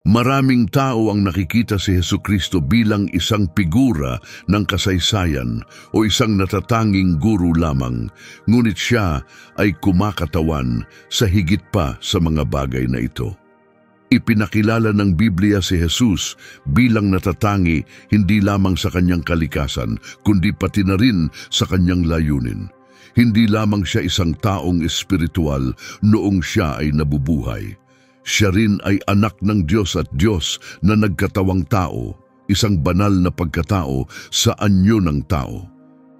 Maraming tao ang nakikita si Hesukristo bilang isang figura ng kasaysayan o isang natatanging guro lamang, ngunit siya ay kumakatawan sa higit pa sa mga bagay na ito. Ipinakilala ng Biblia si Jesus bilang natatangi hindi lamang sa kanyang kalikasan, kundi pati na rin sa kanyang layunin. Hindi lamang siya isang taong espiritual noong siya ay nabubuhay. Siya rin ay anak ng Diyos at Diyos na nagkatawang tao, isang banal na pagkatao sa anyo ng tao.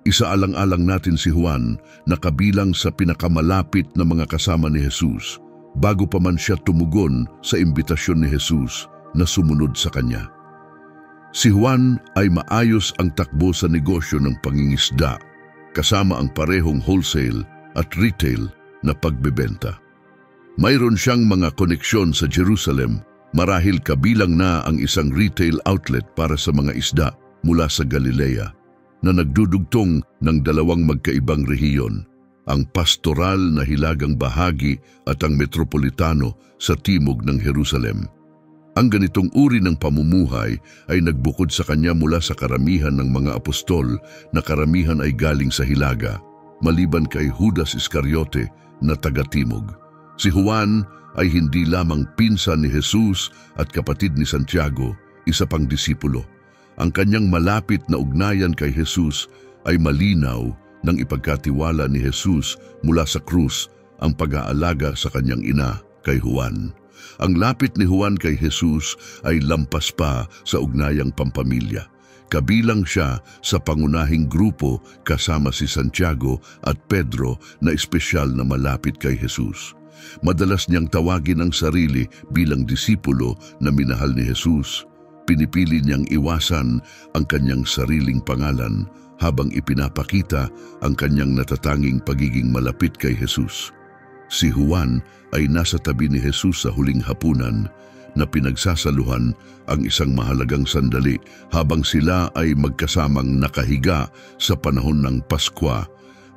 Isaalang-alang natin si Juan na kabilang sa pinakamalapit na mga kasama ni Jesus, bago pa man siya tumugon sa imbitasyon ni Jesus na sumunod sa kanya. Si Juan ay maayos ang takbo sa negosyo ng pangingisda, kasama ang parehong wholesale at retail na pagbebenta. Mayroon siyang mga koneksyon sa Jerusalem, marahil kabilang na ang isang retail outlet para sa mga isda mula sa Galilea na nagdudugtong ng dalawang magkaibang rehiyon, ang pastoral na hilagang bahagi at ang metropolitano sa timog ng Jerusalem. Ang ganitong uri ng pamumuhay ay nagbukod sa kanya mula sa karamihan ng mga apostol na karamihan ay galing sa hilaga, maliban kay Judas Iscariote na taga-timog. Si Juan ay hindi lamang pinsan ni Jesus at kapatid ni Santiago, isa pang disipulo. Ang kanyang malapit na ugnayan kay Jesus ay malinaw nang ipagkatiwala ni Jesus mula sa krus ang pag-aalaga sa kanyang ina kay Juan. Ang lapit ni Juan kay Jesus ay lampas pa sa ugnayang pampamilya. Kabilang siya sa pangunahing grupo kasama si Santiago at Pedro na espesyal na malapit kay Jesus. Madalas niyang tawagin ang sarili bilang disipulo na minahal ni Jesus. Pinipili niyang iwasan ang kanyang sariling pangalan habang ipinapakita ang kanyang natatanging pagiging malapit kay Jesus. Si Juan ay nasa tabi ni Jesus sa huling hapunan na pinagsasaluhan ang isang mahalagang sandali habang sila ay magkasamang nakahiga sa panahon ng Paskwa.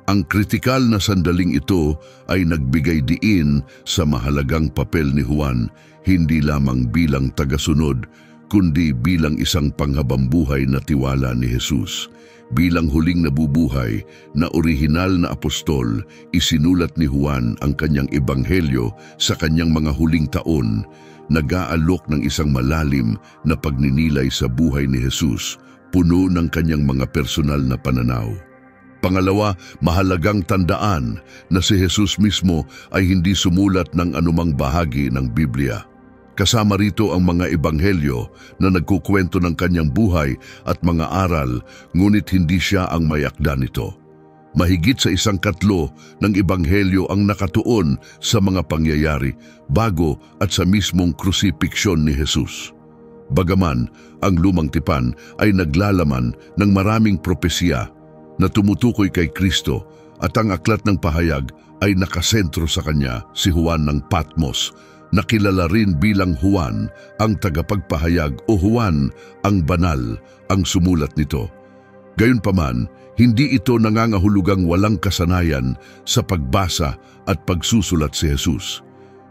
Ang kritikal na sandaling ito ay nagbigay diin sa mahalagang papel ni Juan, hindi lamang bilang tagasunod, kundi bilang isang panghabambuhay na tiwala ni Jesus. Bilang huling nabubuhay na orihinal na apostol, isinulat ni Juan ang kanyang ebanghelyo sa kanyang mga huling taon, nag-aalok ng isang malalim na pagninilay sa buhay ni Jesus, puno ng kanyang mga personal na pananaw. Pangalawa, mahalagang tandaan na si Jesus mismo ay hindi sumulat ng anumang bahagi ng Biblia. Kasama rito ang mga ebanghelyo na nagkukwento ng kanyang buhay at mga aral, ngunit hindi siya ang may akda nito. Mahigit sa 1/3 ng ebanghelyo ang nakatuon sa mga pangyayari bago at sa mismong krusipiksyon ni Jesus. Bagaman, ang Lumang Tipan ay naglalaman ng maraming propesya na tumutukoy kay Kristo at ang aklat ng pahayag ay nakasentro sa kanya, si Juan ng Patmos, na kilala rin bilang Juan ang tagapagpahayag o Juan ang banal ang sumulat nito. Gayunpaman, hindi ito nangangahulugang walang kasanayan sa pagbasa at pagsusulat si Jesus.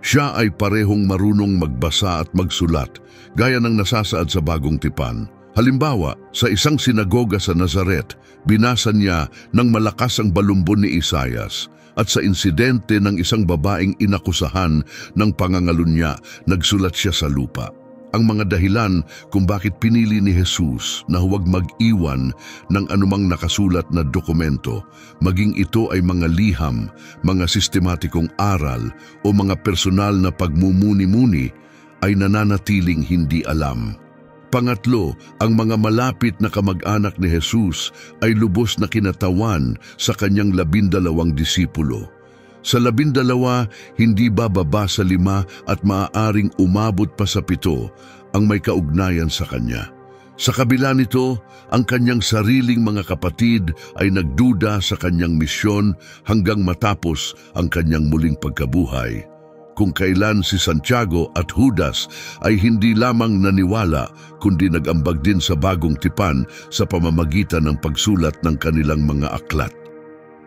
Siya ay parehong marunong magbasa at magsulat, gaya ng nasasaad sa Bagong Tipan. Halimbawa, sa isang sinagoga sa Nazaret, binasa niya ng malakas ang balumbon ni Isaias, at sa insidente ng isang babaeng inakusahan ng pangangalunya, nagsulat siya sa lupa. Ang mga dahilan kung bakit pinili ni Jesus na huwag mag-iwan ng anumang nakasulat na dokumento, maging ito ay mga liham, mga sistematikong aral o mga personal na pagmumuni-muni, ay nananatiling hindi alam. Pangatlo, ang mga malapit na kamag-anak ni Jesus ay lubos na kinatawan sa kanyang 12 disipulo. Sa 12, hindi bababa sa 5 at maaaring umabot pa sa 7 ang may kaugnayan sa kanya. Sa kabila nito, ang kanyang sariling mga kapatid ay nagduda sa kanyang misyon hanggang matapos ang kanyang muling pagkabuhay. Kung kailan si Santiago at Judas ay hindi lamang naniwala kundi nag-ambag din sa Bagong Tipan sa pamamagitan ng pagsulat ng kanilang mga aklat.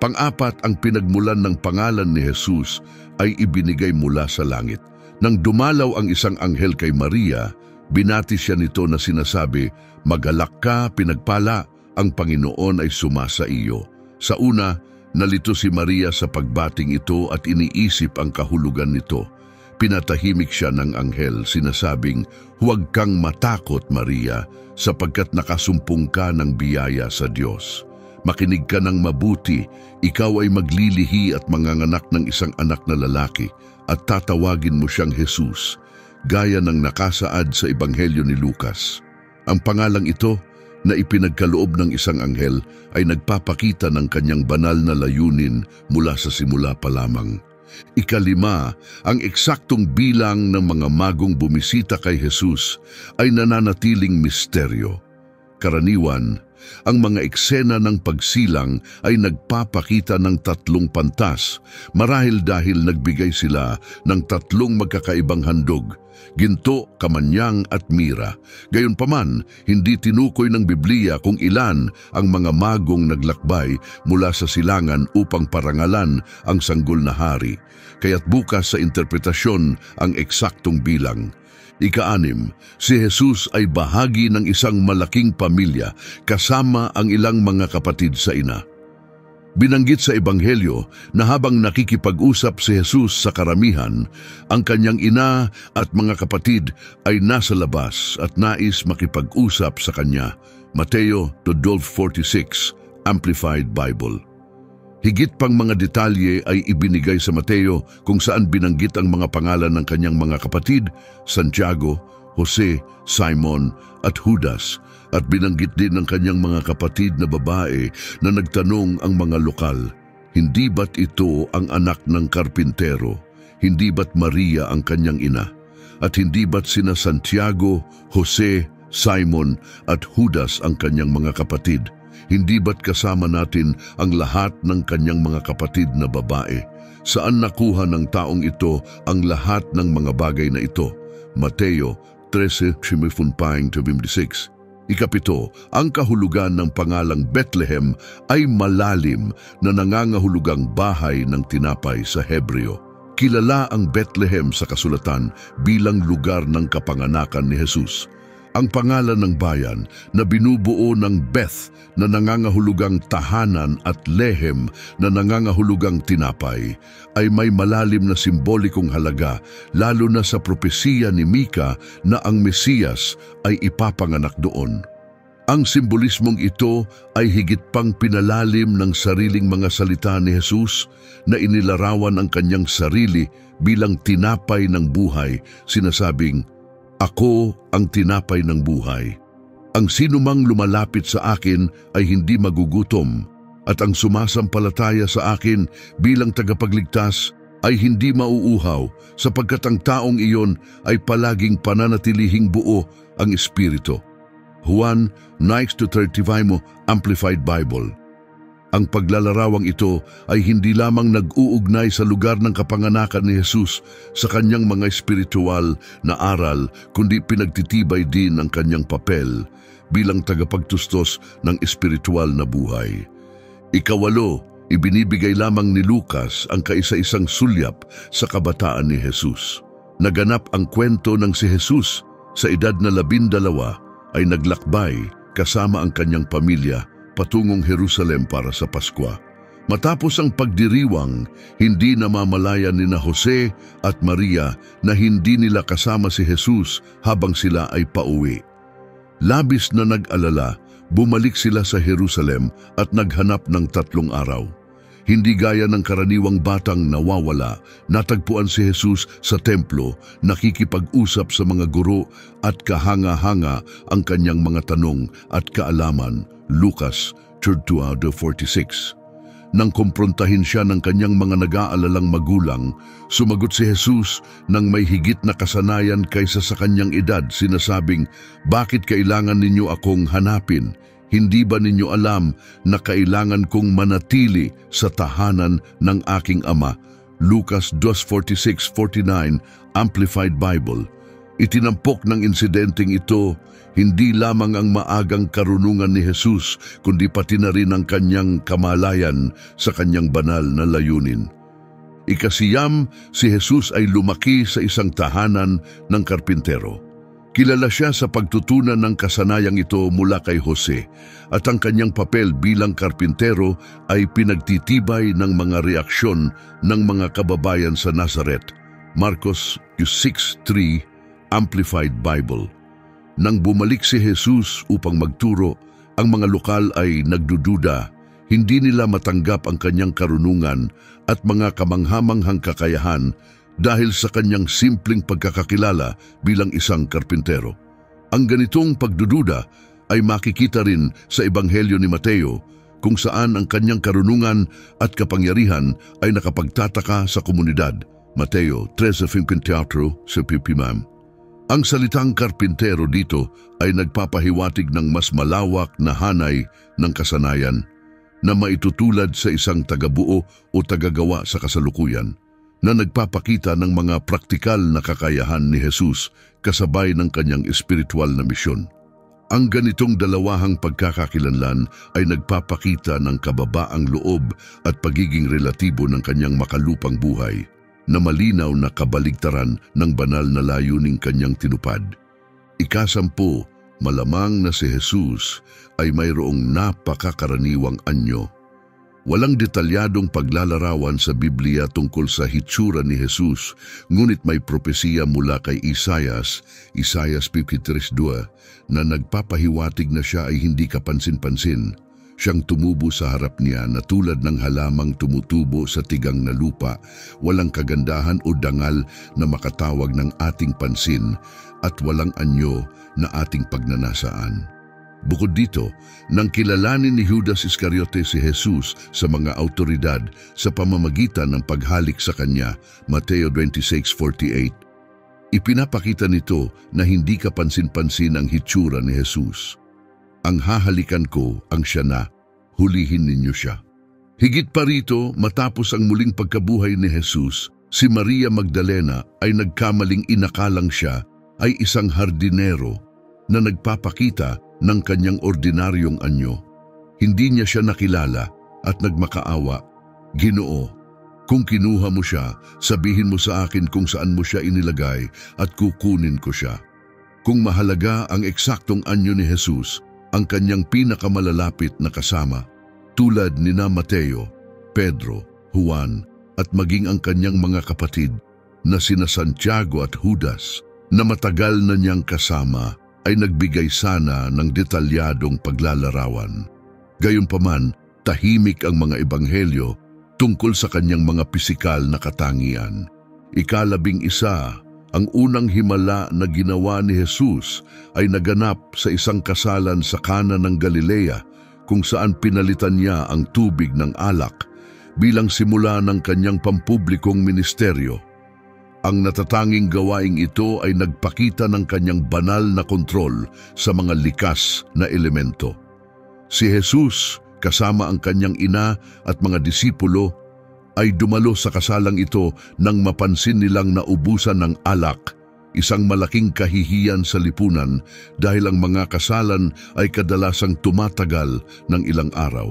Pang-apat, ang pinagmulan ng pangalan ni Jesus ay ibinigay mula sa langit. Nang dumalaw ang isang anghel kay Maria, binati siya nito na sinasabi, "Magalak ka, pinagpala, ang Panginoon ay sumasa iyo." Sa una, nalito si Maria sa pagbating ito at iniisip ang kahulugan nito. Pinatahimik siya ng anghel, sinasabing, "Huwag kang matakot, Maria, sapagkat nakasumpong ka ng biyaya sa Diyos. Makinig ka ng mabuti, ikaw ay maglilihi at manganganak ng isang anak na lalaki, at tatawagin mo siyang Jesus, gaya ng nakasaad sa Ebanghelyo ni Lucas." Ang pangalang ito na ipinagkaloob ng isang anghel ay nagpapakita ng kanyang banal na layunin mula sa simula pa lamang. Ikalima, ang eksaktong bilang ng mga magong bumisita kay Jesus ay nananatiling misteryo. Karaniwan, ang mga eksena ng pagsilang ay nagpapakita ng tatlong pantas, marahil dahil nagbigay sila ng tatlong magkakaibang handog, ginto, kamanyang at mira. Gayunpaman, hindi tinukoy ng Biblia kung ilan ang mga magong naglakbay mula sa silangan upang parangalan ang sanggol na hari, kaya't bukas sa interpretasyon ang eksaktong bilang. Ika-6, si Jesus ay bahagi ng isang malaking pamilya kasama ang ilang mga kapatid sa ina. Binanggit sa Ebanghelyo na habang nakikipag-usap si Jesus sa karamihan, ang kanyang ina at mga kapatid ay nasa labas at nais makipag-usap sa kanya. Mateo 12:46, Amplified Bible. Higit pang mga detalye ay ibinigay sa Mateo kung saan binanggit ang mga pangalan ng kanyang mga kapatid, Santiago, Jose, Simon at Judas, at binanggit din ng kanyang mga kapatid na babae na nagtanong ang mga lokal, "Hindi ba't ito ang anak ng karpintero? Hindi ba't Maria ang kanyang ina? At hindi ba't sina Santiago, Jose, Simon at Judas ang kanyang mga kapatid? Hindi ba't kasama natin ang lahat ng kanyang mga kapatid na babae? Saan nakuha ng taong ito ang lahat ng mga bagay na ito?" Mateo 13:25-26. Ikapito, ang kahulugan ng pangalang Bethlehem ay malalim na nangangahulugang bahay ng tinapay sa Hebreo. Kilala ang Bethlehem sa kasulatan bilang lugar ng kapanganakan ni Jesus. Ang pangalan ng bayan na binubuo ng Beth na nangangahulugang tahanan at Lehem na nangangahulugang tinapay ay may malalim na simbolikong halaga, lalo na sa propesiya ni Mika na ang Mesiyas ay ipapanganak doon. Ang simbolismong ito ay higit pang pinalalim ng sariling mga salita ni Jesus na inilarawan ang kanyang sarili bilang tinapay ng buhay, sinasabing, "Ako ang tinapay ng buhay. Ang sinumang lumalapit sa akin ay hindi magugutom, at ang sumasampalataya sa akin bilang tagapagligtas ay hindi mauuhaw, sapagkat ang taong iyon ay palaging pananatilihing buo ang Espiritu." Juan 9:35, Amplified Bible. Ang paglalarawang ito ay hindi lamang nag-uugnay sa lugar ng kapanganakan ni Jesus sa kanyang mga espiritual na aral, kundi pinagtitibay din ang kanyang papel bilang tagapagtustos ng espiritual na buhay. Ikawalo, ibinibigay lamang ni Lucas ang kaisa-isang sulyap sa kabataan ni Jesus. Naganap ang kwento ng si Jesus sa edad na 12 ay naglakbay kasama ang kanyang pamilya patungong Jerusalem para sa Paskwa. Matapos ang pagdiriwang, hindi namamalayan ni na Jose at Maria na hindi nila kasama si Jesus habang sila ay pauwi. Labis na nag-alala, bumalik sila sa Jerusalem at naghanap ng 3 araw. Hindi gaya ng karaniwang batang nawawala, natagpuan si Jesus sa templo, nakikipag-usap sa mga guro at kahanga-hanga ang kanyang mga tanong at kaalaman. Lucas 12:46. Nang kumprontahin siya ng kanyang mga nag-aalalang magulang, sumagot si Jesus nang may higit na kasanayan kaysa sa kanyang edad, sinasabing, "Bakit kailangan ninyo akong hanapin? Hindi ba ninyo alam na kailangan kong manatili sa tahanan ng aking ama?" Lucas 2:46-49, Amplified Bible. Itinampok ng insidenteng ito hindi lamang ang maagang karunungan ni Jesus, kundi pati na rin ang kanyang kamalayan sa kanyang banal na layunin. Ikasiyam, si Jesus ay lumaki sa isang tahanan ng karpintero. Kilala siya sa pagtutunan ng kasanayang ito mula kay Jose at ang kanyang papel bilang karpintero ay pinagtitibay ng mga reaksyon ng mga kababayan sa Nazareth. Marcos 6:3, Amplified Bible. Nang bumalik si Jesus upang magturo, ang mga lokal ay nagdududa. Hindi nila matanggap ang kanyang karunungan at mga kamanghamanghang kakayahan dahil sa kanyang simpleng pagkakakilala bilang isang karpintero. Ang ganitong pagdududa ay makikita rin sa Ebanghelyo ni Mateo, kung saan ang kanyang karunungan at kapangyarihan ay nakapagtataka sa komunidad. Mateo 13:54. Ang salitang karpintero dito ay nagpapahiwatig ng mas malawak na hanay ng kasanayan na maitutulad sa isang tagabuo o tagagawa sa kasalukuyan, na nagpapakita ng mga praktikal na kakayahan ni Jesus kasabay ng kanyang espiritual na misyon. Ang ganitong dalawahang pagkakakilanlan ay nagpapakita ng kababaang loob at pagiging relatibo ng kanyang makalupang buhay, na malinaw na kabaligtaran ng banal na layuning kanyang tinupad. Ika-10, malamang na si Jesus ay mayroong napakakaraniwang anyo. Walang detalyadong paglalarawan sa Biblia tungkol sa hitsura ni Jesus, ngunit may propesiya mula kay Isaias 53:2, na nagpapahiwatig na siya ay hindi kapansin-pansin. Siyang tumubo sa harap niya na tulad ng halamang tumutubo sa tigang na lupa, walang kagandahan o dangal na makatawag ng ating pansin at walang anyo na ating pagnanasaan. Bukod dito, nang kilalanin ni Judas Iscariote si Jesus sa mga autoridad sa pamamagitan ng paghalik sa kanya, Mateo 26:48, ipinapakita nito na hindi kapansin-pansin ang hitsura ni Jesus. Ang hahalikan ko ang siya na, hulihin ninyo siya. Higit pa rito, matapos ang muling pagkabuhay ni Jesus, si Maria Magdalena ay nagkamaling inakalang siya ay isang hardinero na nagpapakita ng kanyang ordinaryong anyo. Hindi niya siya nakilala at nagmakaawa, "Ginoo, kung kinuha mo siya, sabihin mo sa akin kung saan mo siya inilagay at kukunin ko siya." Kung mahalaga ang eksaktong anyo ni Jesus, ang kanyang pinakamalalapit na kasama, tulad ni Mateo, Pedro, Juan, at maging ang kanyang mga kapatid na sina Santiago at Judas, na matagal na niyang kasama, ay nagbigay sana ng detalyadong paglalarawan. Gayunpaman, tahimik ang mga ebanghelyo tungkol sa kanyang mga pisikal na katangian. Ika-11, ang unang himala na ginawa ni Jesus ay naganap sa isang kasalan sa Kana ng Galilea, kung saan pinalitan niya ang tubig ng alak bilang simula ng kanyang pampublikong ministeryo. Ang natatanging gawaing ito ay nagpakita ng kanyang banal na kontrol sa mga likas na elemento. Si Jesus, kasama ang kanyang ina at mga disipulo, ay dumalo sa kasalang ito nang mapansin nilang naubusan ng alak, isang malaking kahihiyan sa lipunan dahil ang mga kasalan ay kadalasang tumatagal ng ilang araw.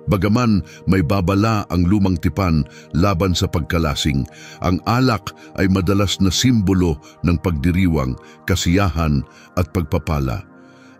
Bagaman may babala ang lumang tipan laban sa pagkalasing, ang alak ay madalas na simbolo ng pagdiriwang, kasiyahan at pagpapala.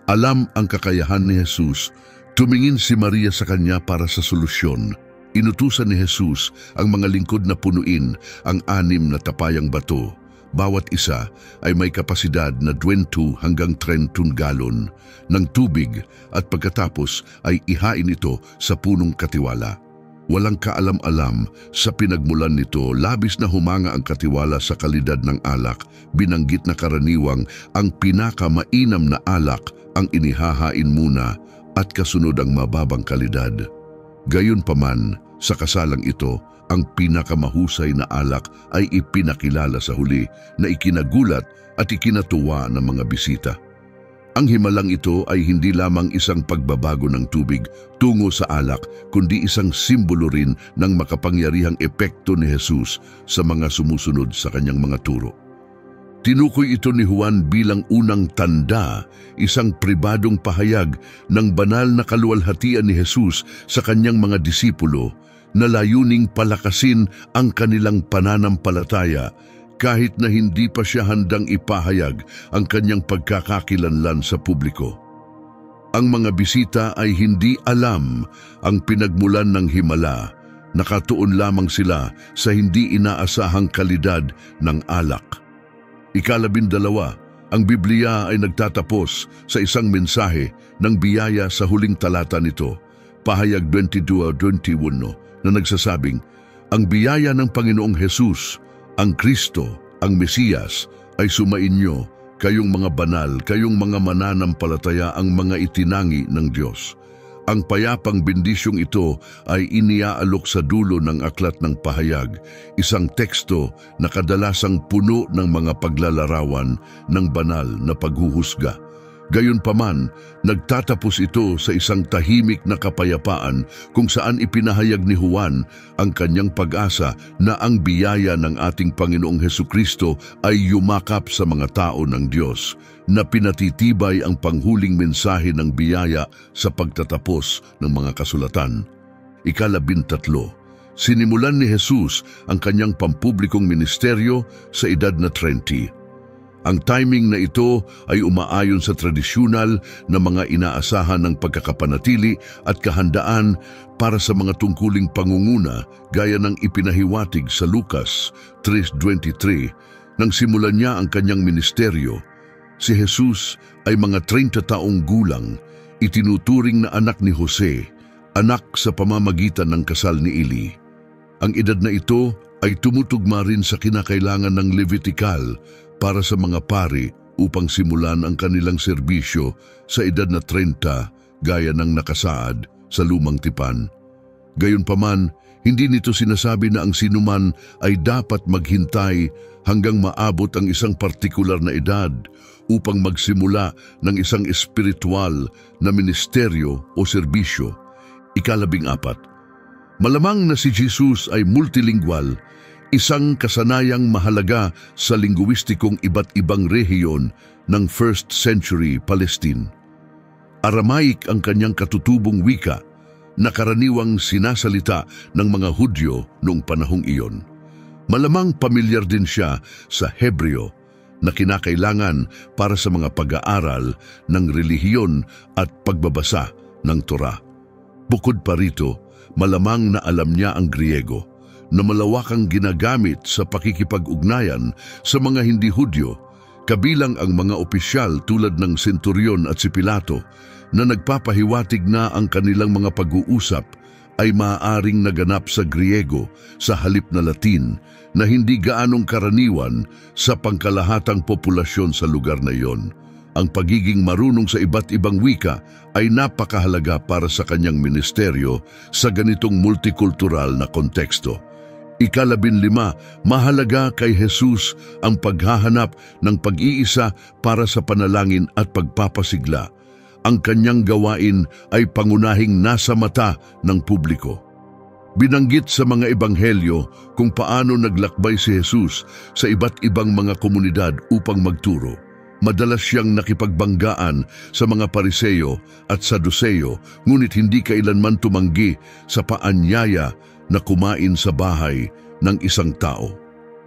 Alam ang kakayahan ni Jesus, tumingin si Maria sa kanya para sa solusyon. Inutusan ni Jesus ang mga lingkod na punuin ang 6 na tapayang bato. Bawat isa ay may kapasidad na 20 hanggang 30 galon ng tubig at pagkatapos ay ihain ito sa punong katiwala. Walang kaalam-alam sa pinagmulan nito, labis na humanga ang katiwala sa kalidad ng alak. Binanggit na karaniwang ang pinakamainam na alak ang inihahain muna at kasunod ang mababang kalidad. Gayunpaman, sa kasalang ito, ang pinakamahusay na alak ay ipinakilala sa huli, na ikinagulat at ikinatuwa ng mga bisita. Ang himalang ito ay hindi lamang isang pagbabago ng tubig tungo sa alak, kundi isang simbolo rin ng makapangyarihang epekto ni Jesus sa mga sumusunod sa kanyang mga turo. Tinukoy ito ni Juan bilang unang tanda, isang pribadong pahayag ng banal na kaluwalhatian ni Jesus sa kanyang mga disipulo, na layuning palakasin ang kanilang pananampalataya kahit na hindi pa siya handang ipahayag ang kanyang pagkakakilanlan sa publiko. Ang mga bisita ay hindi alam ang pinagmulan ng himala. Nakatuon lamang sila sa hindi inaasahang kalidad ng alak. Ika-12, ang Biblia ay nagtatapos sa isang mensahe ng biyaya sa huling talata nito, pahayag 22-21, na nagsasabing, ang biyaya ng Panginoong Hesus, ang Kristo, ang Mesiyas, ay sumainyo, kayong mga banal, kayong mga mananampalataya, ang mga itinangi ng Diyos. Ang payapang bendisyong ito ay iniaalok sa dulo ng aklat ng pahayag, isang teksto na kadalasang puno ng mga paglalarawan ng banal na paghuhusga. Gayunpaman, nagtatapos ito sa isang tahimik na kapayapaan kung saan ipinahayag ni Juan ang kanyang pag-asa na ang biyaya ng ating Panginoong Hesukristo ay yumakap sa mga tao ng Diyos, na pinatitibay ang panghuling mensahe ng biyaya sa pagtatapos ng mga kasulatan. Ika-13, sinimulan ni Jesus ang kanyang pampublikong ministeryo sa edad na 30. Ang timing na ito ay umaayon sa tradisyonal na mga inaasahan ng pagkakapanatili at kahandaan para sa mga tungkuling pangunguna gaya ng ipinahiwatig sa Lucas 3:23. Nang simulan niya ang kanyang ministeryo, si Jesus ay mga 30 taong gulang, itinuturing na anak ni Jose, anak sa pamamagitan ng kasal ni Eli. Ang edad na ito ay tumutugma rin sa kinakailangan ng Levitikal para sa mga pari upang simulan ang kanilang serbisyo sa edad na 30 gaya ng nakasaad sa lumang tipan. Gayunpaman, hindi nito sinasabi na ang sinuman ay dapat maghintay hanggang maabot ang isang partikular na edad upang magsimula ng isang espiritual na ministeryo o serbisyo. Ika-14, malamang na si Jesus ay multilingual, isang kasanayang mahalaga sa lingwistikong iba't ibang rehiyon ng 1st century Palestine. Aramaic ang kanyang katutubong wika na karaniwang sinasalita ng mga Hudyo noong panahong iyon. Malamang pamilyar din siya sa Hebreo na kinakailangan para sa mga pag-aaral ng relihiyon at pagbabasa ng Torah. Bukod pa rito, malamang na alam niya ang Griego, na malawakang ginagamit sa pakikipag-ugnayan sa mga hindi Hudyo, kabilang ang mga opisyal tulad ng senturyon at si Pilato, na nagpapahiwatig na ang kanilang mga pag-uusap ay maaaring naganap sa Griego sa halip na Latin na hindi gaanong karaniwan sa pangkalahatang populasyon sa lugar na iyon. Ang pagiging marunong sa iba't ibang wika ay napakahalaga para sa kanyang ministeryo sa ganitong multikultural na konteksto. Ika-15, mahalaga kay Jesus ang paghahanap ng pag-iisa para sa panalangin at pagpapasigla. Ang kanyang gawain ay pangunahing nasa mata ng publiko. Binanggit sa mga ebanghelyo kung paano naglakbay si Jesus sa iba't ibang mga komunidad upang magturo. Madalas siyang nakipagbanggaan sa mga Pariseyo at Saduseyo, ngunit hindi kailanman tumanggi sa paanyaya na kumain sa bahay ng isang tao.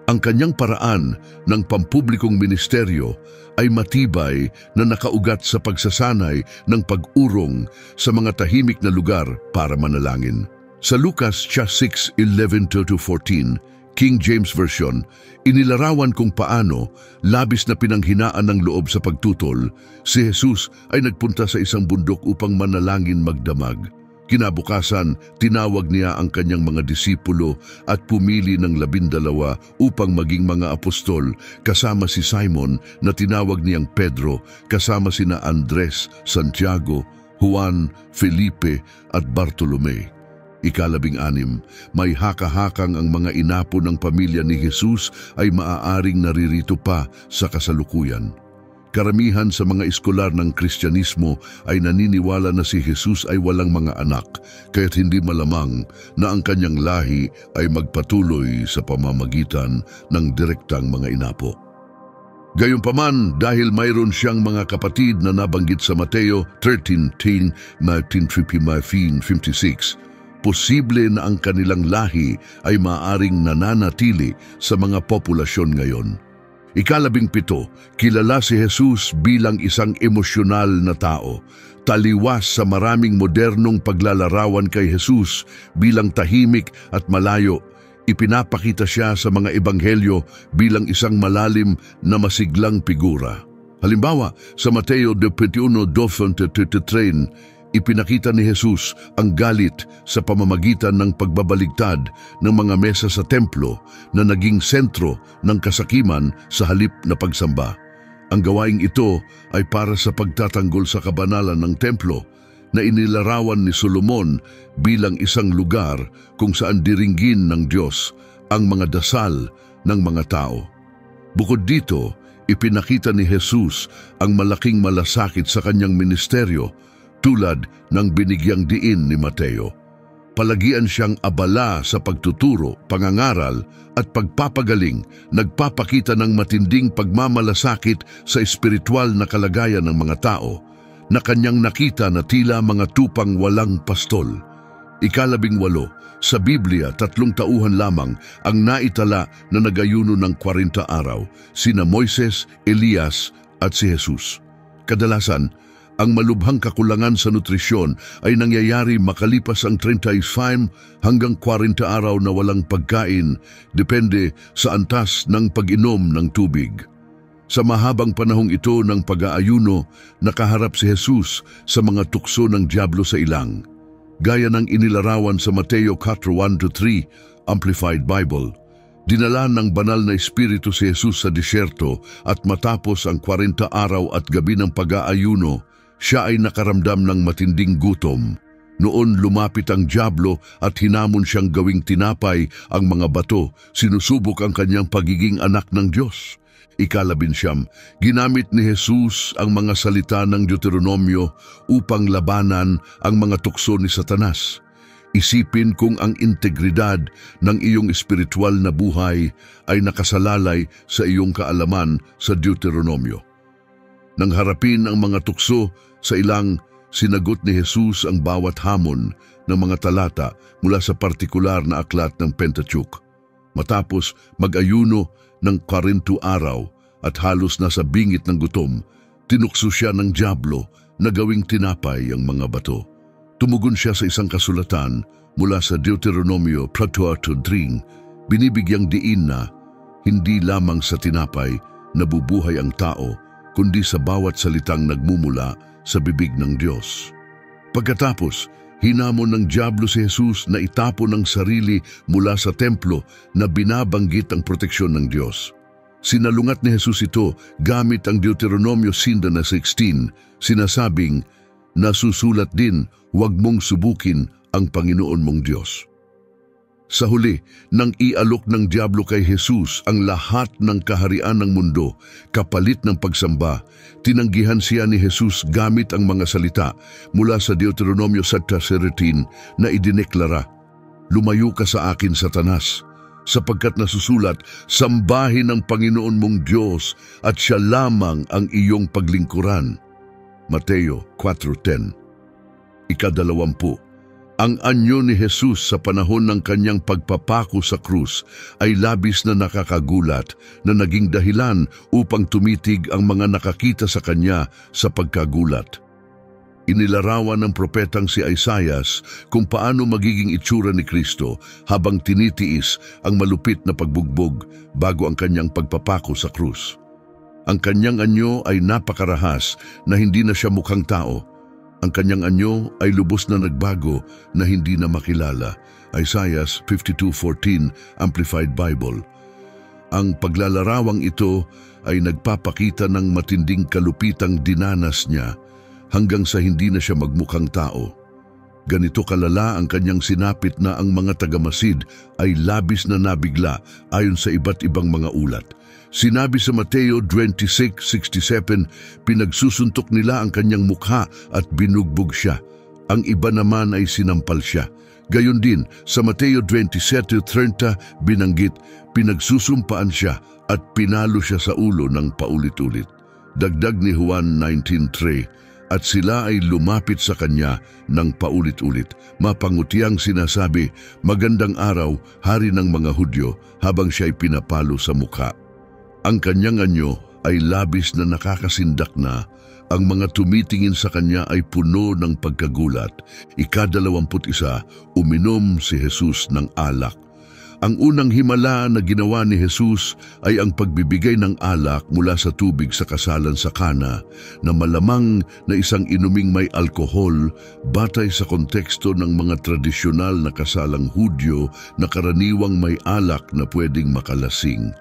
Ang kanyang paraan ng pampublikong ministeryo ay matibay na nakaugat sa pagsasanay ng pag-urong sa mga tahimik na lugar para manalangin. Sa Lucas 6:11-14, King James Version, inilarawan kung paano, labis na pinanghinaan ng loob sa pagtutol, si Jesus ay nagpunta sa isang bundok upang manalangin magdamag. Kinabukasan, tinawag niya ang kanyang mga disipulo at pumili ng 12 upang maging mga apostol, kasama si Simon na tinawag niyang Pedro, kasama sina Andres, Santiago, Juan, Felipe at Bartolome. Ika-16, may haka-hakang ang mga inapo ng pamilya ni Jesus ay maaaring naririto pa sa kasalukuyan. Karamihan sa mga eskolar ng Kristyanismo ay naniniwala na si Jesus ay walang mga anak, kaya't hindi malamang na ang kanyang lahi ay magpatuloy sa pamamagitan ng direktang mga inapo. Gayunpaman, dahil mayroon siyang mga kapatid na nabanggit sa Mateo 13:10-56, posible na ang kanilang lahi ay maaaring nananatili sa mga populasyon ngayon. Ika-17, kilala si Jesus bilang isang emosyonal na tao. Taliwas sa maraming modernong paglalarawan kay Jesus bilang tahimik at malayo, ipinapakita siya sa mga ebanghelyo bilang isang malalim na masiglang figura. Halimbawa, sa Mateo 21:12-13, ipinakita ni Jesus ang galit sa pamamagitan ng pagbabaligtad ng mga mesa sa templo na naging sentro ng kasakiman sa halip na pagsamba. Ang gawaing ito ay para sa pagtatanggol sa kabanalan ng templo na inilarawan ni Solomon bilang isang lugar kung saan diringgin ng Diyos ang mga dasal ng mga tao. Bukod dito, ipinakita ni Jesus ang malaking malasakit sa kanyang ministeryo tulad ng binigyang diin ni Mateo. Palagian siyang abala sa pagtuturo, pangangaral at pagpapagaling, nagpapakita ng matinding pagmamalasakit sa espiritual na kalagayan ng mga tao na kanyang nakita na tila mga tupang walang pastol. Ika-18, sa Biblia 3 tauhan lamang ang naitala na nagayuno ng 40 araw, sina Moises, Elias at si Jesus. Kadalasan, ang malubhang kakulangan sa nutrisyon ay nangyayari makalipas ang 35 hanggang 40 araw na walang pagkain, depende sa antas ng pag-inom ng tubig. Sa mahabang panahong ito ng pag-aayuno, nakaharap si Jesus sa mga tukso ng dyablo sa ilang. Gaya ng inilarawan sa Mateo 4:1-3, Amplified Bible. Dinala ng banal na espiritu si Jesus sa disyerto at matapos ang 40 araw at gabi ng pag-aayuno, siya ay nakaramdam ng matinding gutom. Noon lumapit ang dyablo at hinamon siyang gawing tinapay ang mga bato, sinusubok ang kanyang pagiging anak ng Diyos. Ika-19, ginamit ni Jesus ang mga salita ng Deuteronomio upang labanan ang mga tukso ni Satanas. Isipin kung ang integridad ng iyong espiritual na buhay ay nakasalalay sa iyong kaalaman sa Deuteronomio. Nang harapin ang mga tukso sa ilang, sinagot ni Jesus ang bawat hamon ng mga talata mula sa partikular na aklat ng Pentateuch. Matapos mag-ayuno ng 40 araw at halos nasa bingit ng gutom, tinukso siya ng dyablo na gawing tinapay ang mga bato. Tumugon siya sa isang kasulatan mula sa Deuteronomio 4:3, binibigyang diin na hindi lamang sa tinapay nabubuhay ang tao, kundi sa bawat salitang nagmumula sa bibig ng Diyos. Pagkatapos, hinamon ng dyablo si Jesus na itapon ang sarili mula sa templo na binabanggit ang proteksyon ng Diyos. Sinalungat ni Jesus ito gamit ang Deuteronomio 16, sinasabing, nasusulat din, huwag mong subukin ang Panginoon mong Diyos. Sa huli, nang ialok ng dyablo kay Jesus ang lahat ng kaharian ng mundo, kapalit ng pagsamba, tinanggihan siya ni Jesus gamit ang mga salita mula sa Deuteronomio 7:13 na idineklara, lumayo ka sa akin, Satanas, sapagkat nasusulat, sambahin ang Panginoon mong Diyos at siya lamang ang iyong paglingkuran. Mateo 4:10. Ika-20, ang anyo ni Jesus sa panahon ng kanyang pagpapako sa krus ay labis na nakakagulat na naging dahilan upang tumitig ang mga nakakita sa kanya sa pagkagulat. Inilarawan ng propetang si Isaias kung paano magiging itsura ni Kristo habang tinitiis ang malupit na pagbugbog bago ang kanyang pagpapako sa krus. Ang kanyang anyo ay napakarahas na hindi na siya mukhang tao. Ang kanyang anyo ay lubos na nagbago na hindi na makilala. Isaiah 52:14, Amplified Bible. Ang paglalarawang ito ay nagpapakita ng matinding kalupitang dinanas niya hanggang sa hindi na siya magmukhang tao. Ganito kalala ang kanyang sinapit na ang mga tagamasid ay labis na nabigla ayon sa iba't ibang mga ulat. Sinabi sa Mateo 26:67, pinagsusuntok nila ang kanyang mukha at binugbog siya. Ang iba naman ay sinampal siya. Gayon din, sa Mateo 27:30 binanggit, pinagsusumpaan siya at pinalo siya sa ulo ng paulit-ulit. Dagdag ni Juan 19:3, at sila ay lumapit sa kanya ng paulit-ulit. Mapangutiang sinasabi, "Magandang araw, hari ng mga Hudyo," habang siya'y pinapalo sa mukha. Ang kanyang anyo ay labis na nakakasindak na. Ang mga tumitingin sa kanya ay puno ng pagkagulat. Ika-21, uminom si Jesus ng alak. Ang unang himala na ginawa ni Jesus ay ang pagbibigay ng alak mula sa tubig sa kasalan sa Kana, na malamang na isang inuming may alkohol batay sa konteksto ng mga tradisyonal na kasalang Hudyo na karaniwang may alak na pwedeng makalasing.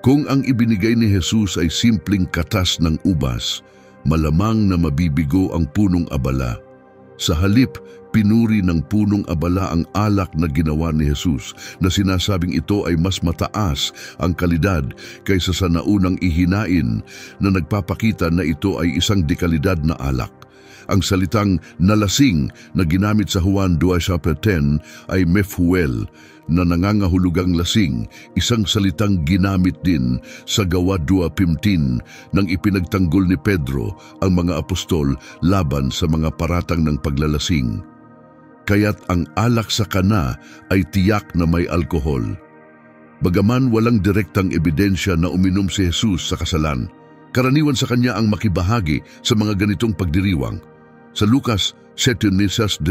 Kung ang ibinigay ni Jesus ay simpleng katas ng ubas, malamang na mabibigo ang punong abala. Sa halip, pinuri ng punong abala ang alak na ginawa ni Jesus, na sinasabing ito ay mas mataas ang kalidad kaysa sa naunang ihinain, na nagpapakita na ito ay isang dekalidad na alak. Ang salitang nalasing na ginamit sa Juan 2:10 ay mephuel, na nangangahulugang lasing, isang salitang ginamit din sa Gawa 2:15 nang ipinagtanggol ni Pedro ang mga apostol laban sa mga paratang ng paglalasing. Kaya't ang alak sa Kana ay tiyak na may alkohol. Bagaman walang direktang ebidensya na uminom si Jesus sa kasalan, karaniwan sa kanya ang makibahagi sa mga ganitong pagdiriwang. Sa Lucas 7:34,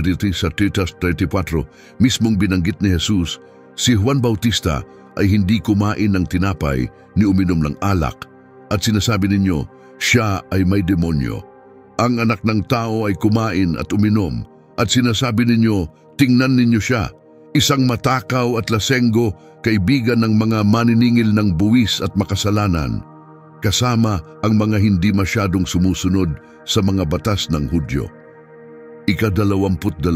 mismong binanggit ni Jesus, si Juan Bautista ay hindi kumain ng tinapay ni uminom ng alak, at sinasabi ninyo, siya ay may demonyo. Ang anak ng tao ay kumain at uminom, at sinasabi ninyo, tingnan ninyo siya, isang matakaw at lasenggo, kaibigan ng mga maniningil ng buwis at makasalanan, kasama ang mga hindi masyadong sumusunod sa mga batas ng Hudyo. Ika-22,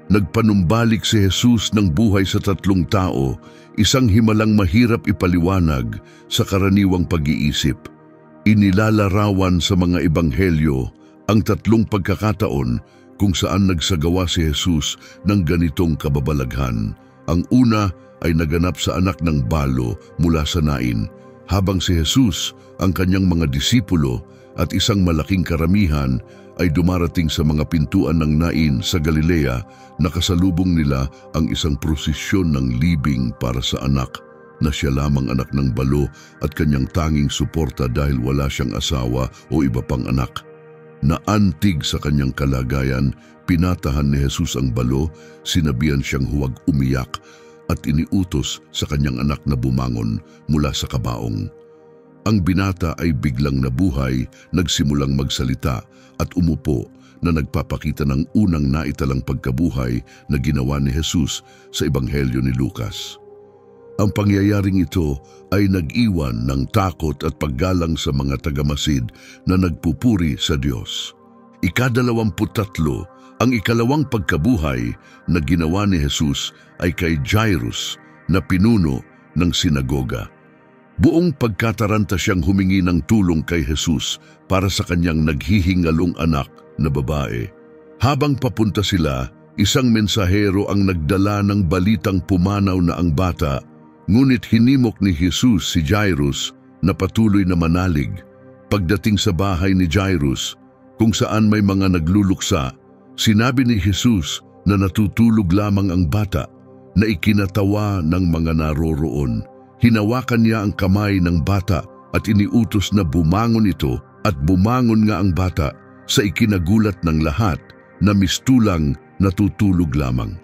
nagpanumbalik si Jesus ng buhay sa tatlong tao, isang himalang mahirap ipaliwanag sa karaniwang pag-iisip. Inilalarawan sa mga ebanghelyo ang tatlong pagkakataon kung saan nagsagawa si Jesus ng ganitong kababalaghan. Ang una ay naganap sa anak ng balo mula sa Nain, habang si Jesus, ang kanyang mga disipulo at isang malaking karamihan ay dumarating sa mga pintuan ng Nain sa Galilea, nakasalubong nila ang isang prosesyon ng libing para sa anak, na siya lamang anak ng balo at kanyang tanging suporta dahil wala siyang asawa o iba pang anak. Naantig sa kanyang kalagayan, pinatahan ni Jesus ang balo, sinabihan siyang huwag umiyak, at iniutos sa kanyang anak na bumangon mula sa kabaong. Ang binata ay biglang nabuhay, nagsimulang magsalita at umupo, na nagpapakita ng unang naitalang pagkabuhay na ginawa ni Jesus sa Ebanghelyo ni Lucas. Ang pangyayaring ito ay nag-iwan ng takot at paggalang sa mga tagamasid na nagpupuri sa Diyos. Ika-23, ang ikalawang pagkabuhay na ginawa ni Jesus ay kay Jairus, na pinuno ng sinagoga. Buong pagkataranta siyang humingi ng tulong kay Jesus para sa kanyang naghihingalong anak na babae. Habang papunta sila, isang mensahero ang nagdala ng balitang pumanaw na ang bata, ngunit hinimok ni Jesus si Jairus na patuloy na manalig. Pagdating sa bahay ni Jairus, kung saan may mga nagluluksa, sinabi ni Jesus na natutulog lamang ang bata, na ikinatawa ng mga naroroon. Hinawakan niya ang kamay ng bata at iniutos na bumangon ito, at bumangon nga ang bata sa ikinagulat ng lahat na mistulang natutulog lamang.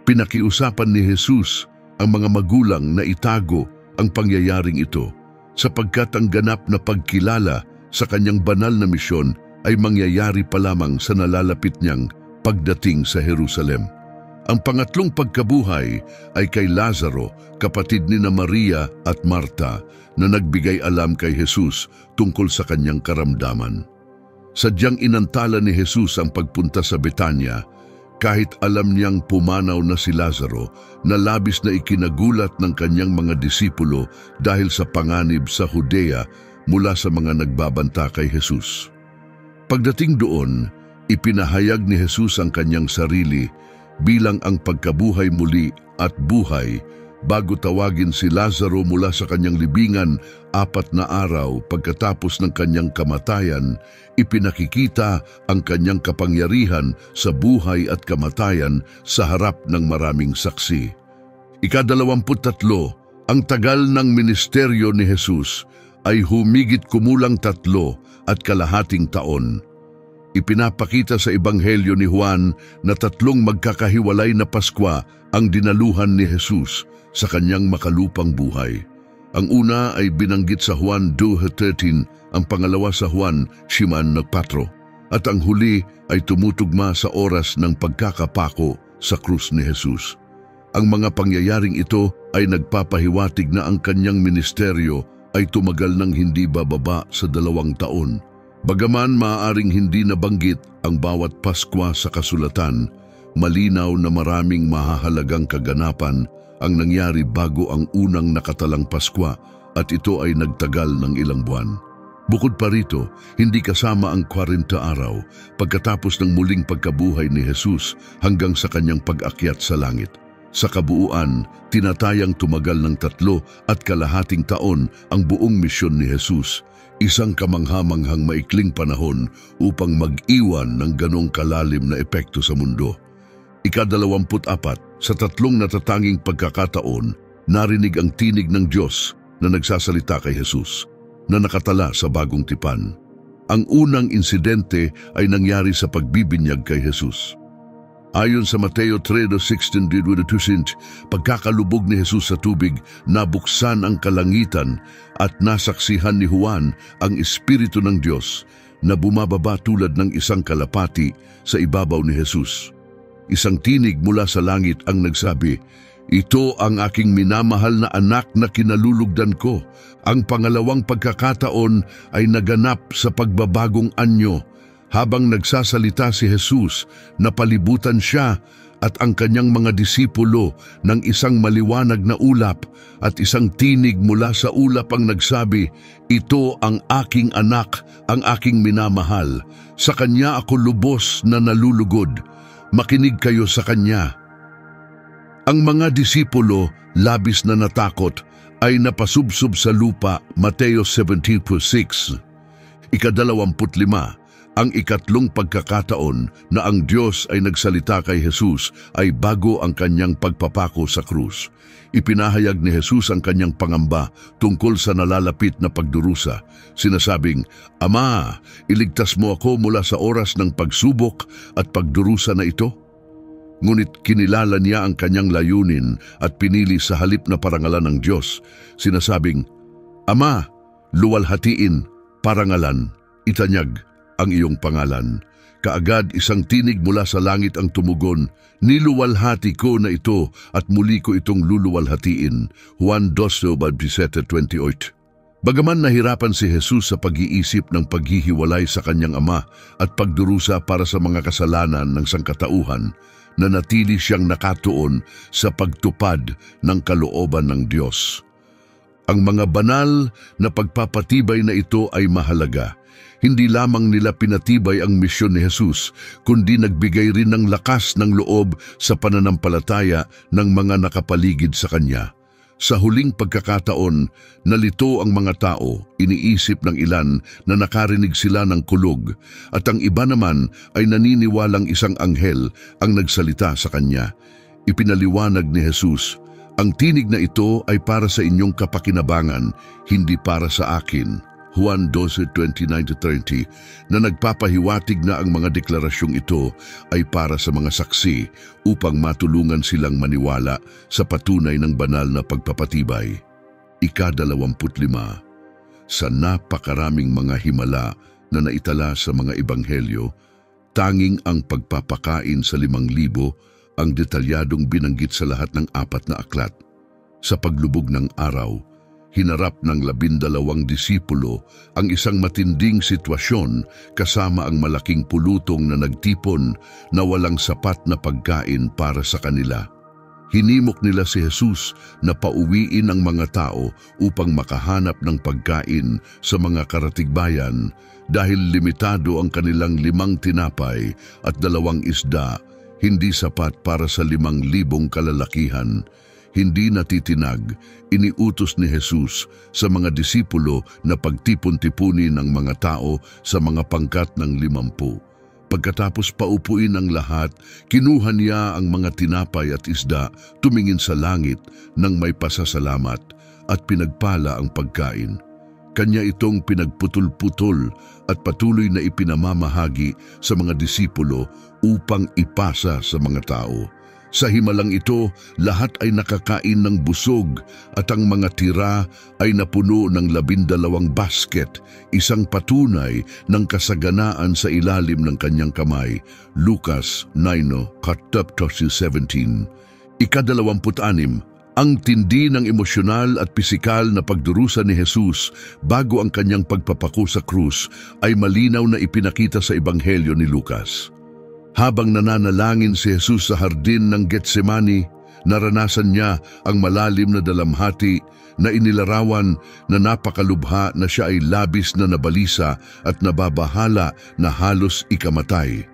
Pinakiusapan ni Jesus ang mga magulang na itago ang pangyayaring ito, sapagkat ang ganap na pagkilala sa kanyang banal na misyon ay mangyayari pa lamang sa nalalapit niyang pagdating sa Jerusalem. Ang pangatlong pagkabuhay ay kay Lazaro, kapatid ni Maria at Marta, na nagbigay alam kay Jesus tungkol sa kanyang karamdaman. Sadyang inantala ni Jesus ang pagpunta sa Betania, kahit alam niyang pumanaw na si Lazaro, na labis na ikinagulat ng kanyang mga disipulo dahil sa panganib sa Judea mula sa mga nagbabanta kay Jesus. Pagdating doon, ipinahayag ni Jesus ang kanyang sarili bilang ang pagkabuhay muli at buhay, bago tawagin si Lazaro mula sa kanyang libingan 4 na araw pagkatapos ng kanyang kamatayan, ipinakikita ang kanyang kapangyarihan sa buhay at kamatayan sa harap ng maraming saksi. Ika-23, ang tagal ng ministeryo ni Jesus ay humigit kumulang 3.5 taon. Ipinapakita sa Ebanghelyo ni Juan na 3 magkakahiwalay na Paskwa ang dinaluhan ni Jesus sa kanyang makalupang buhay. Ang una ay binanggit sa Juan 2:13, ang pangalawa sa Juan 5:4, at ang huli ay tumutugma sa oras ng pagkakapako sa krus ni Jesus. Ang mga pangyayaring ito ay nagpapahiwatig na ang kanyang ministeryo ay tumagal ng hindi bababa sa 2 taon. Bagaman maaaring hindi nabanggit ang bawat Paskwa sa kasulatan, malinaw na maraming mahahalagang kaganapan ang nangyari bago ang unang nakatalang Paskwa at ito ay nagtagal ng ilang buwan. Bukod pa rito, hindi kasama ang 40 araw pagkatapos ng muling pagkabuhay ni Jesus hanggang sa kanyang pag-akyat sa langit. Sa kabuuan, tinatayang tumagal ng 3.5 taon ang buong misyon ni Jesus, isang kamanghamanghang maikling panahon upang mag-iwan ng ganong kalalim na epekto sa mundo. Ika-24, sa 3 natatanging pagkakataon, narinig ang tinig ng Diyos na nagsasalita kay Jesus, na nakatala sa bagong tipan. Ang unang insidente ay nangyari sa pagbibinyag kay Jesus. Ayon sa Mateo 3:16-22, pagkakalubog ni Jesus sa tubig, nabuksan ang kalangitan at nasaksihan ni Juan ang Espiritu ng Diyos na bumababa tulad ng isang kalapati sa ibabaw ni Jesus. Isang tinig mula sa langit ang nagsabi, "Ito ang aking minamahal na anak na kinalulugdan ko." Ang pangalawang pagkakataon ay naganap sa pagbabagong anyo. Habang nagsasalita si Jesus, napalibutan siya at ang kanyang mga disipulo ng isang maliwanag na ulap at isang tinig mula sa ulap ang nagsabi, "Ito ang aking anak, ang aking minamahal. Sa kanya ako lubos na nalulugod. Makinig kayo sa kanya." Ang mga disipulo, labis na natakot, ay napasubsob sa lupa. Mateo 17:6. Ika-25, ang ikatlong pagkakataon na ang Diyos ay nagsalita kay Jesus ay bago ang kanyang pagpapako sa krus. Ipinahayag ni Jesus ang kanyang pangamba tungkol sa nalalapit na pagdurusa. Sinasabing, "Ama, iligtas mo ako mula sa oras ng pagsubok at pagdurusa na ito." Ngunit kinilala niya ang kanyang layunin at pinili sa halip na parangalan ng Diyos. Sinasabing, "Ama, luwalhatiin, parangalan, itanyag ang iyong pangalan." Kaagad isang tinig mula sa langit ang tumugon, "Niluwalhati ko na ito at muli ko itong luluwalhatiin." Juan 12:27-28. Bagaman nahirapan si Jesus sa pag-iisip ng paghihiwalay sa kanyang ama at pagdurusa para sa mga kasalanan ng sangkatauhan, nanatili siyang nakatuon sa pagtupad ng kalooban ng Diyos. Ang mga banal na pagpapatibay na ito ay mahalaga. Hindi lamang nila pinatibay ang misyon ni Jesus, kundi nagbigay rin ng lakas ng loob sa pananampalataya ng mga nakapaligid sa Kanya. Sa huling pagkakataon, nalito ang mga tao, iniisip ng ilan na nakarinig sila ng kulog, at ang iba naman ay naniniwalang isang anghel ang nagsalita sa kanya. Ipinaliwanag ni Jesus, "Ang tinig na ito ay para sa inyong kapakinabangan, hindi para sa akin." Juan 12:29-30, na nagpapahiwatig na ang mga deklarasyong ito ay para sa mga saksi upang matulungan silang maniwala sa patunay ng banal na pagpapatibay. Ika-25, sa napakaraming mga himala na naitala sa mga ebanghelyo, tanging ang pagpapakain sa 5,000 ang detalyadong binanggit sa lahat ng 4 na aklat. Sa paglubog ng araw, hinarap ng 12 disipulo ang isang matinding sitwasyon kasama ang malaking pulutong na nagtipon na walang sapat na pagkain para sa kanila. Hinimok nila si Jesus na pauwiin ang mga tao upang makahanap ng pagkain sa mga karatigbayan dahil limitado ang kanilang 5 tinapay at 2 isda, hindi sapat para sa 5,000 kalalakihan. hindi natitinag, iniutos ni Jesus sa mga disipulo na pagtipon-tipunin ng mga tao sa mga pangkat ng 50. Pagkatapos paupuin ang lahat, kinuha niya ang mga tinapay at isda, tumingin sa langit nang may pasasalamat at pinagpala ang pagkain. Kanya itong pinagputol-putol at patuloy na ipinamamahagi sa mga disipulo upang ipasa sa mga tao. Sa himalang ito, lahat ay nakakain ng busog at ang mga tira ay napuno ng 12 basket, isang patunay ng kasaganaan sa ilalim ng kanyang kamay. Lucas 9:17. Ika-26, ang tindi ng emosyonal at pisikal na pagdurusa ni Jesus bago ang kanyang pagpapako sa krus ay malinaw na ipinakita sa Ebanghelyo ni Lucas. Habang nananalangin si Jesus sa hardin ng Getsemani, naranasan niya ang malalim na dalamhati na inilarawan na napakalubha na siya ay labis na nabalisa at nababahala na halos ikamatay.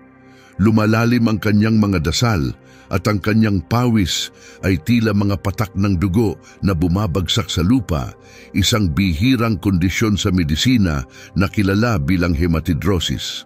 Lumalalim ang kanyang mga dasal at ang kanyang pawis ay tila mga patak ng dugo na bumabagsak sa lupa, isang bihirang kondisyon sa medisina na kilala bilang hematidrosis.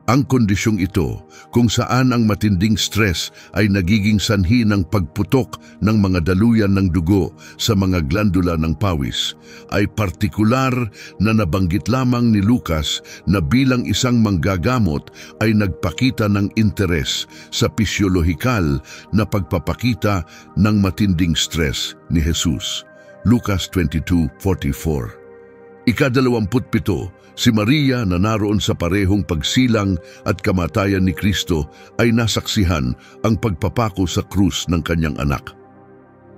Ang kondisyong ito, kung saan ang matinding stress ay nagiging sanhi ng pagputok ng mga daluyan ng dugo sa mga glandula ng pawis, ay partikular na nabanggit lamang ni Lucas na bilang isang manggagamot ay nagpakita ng interes sa pisyolohikal na pagpapakita ng matinding stress ni Jesus. Lucas 22:44. Ika-27, si Maria na naroon sa parehong pagsilang at kamatayan ni Kristo ay nasaksihan ang pagpapako sa krus ng kanyang anak.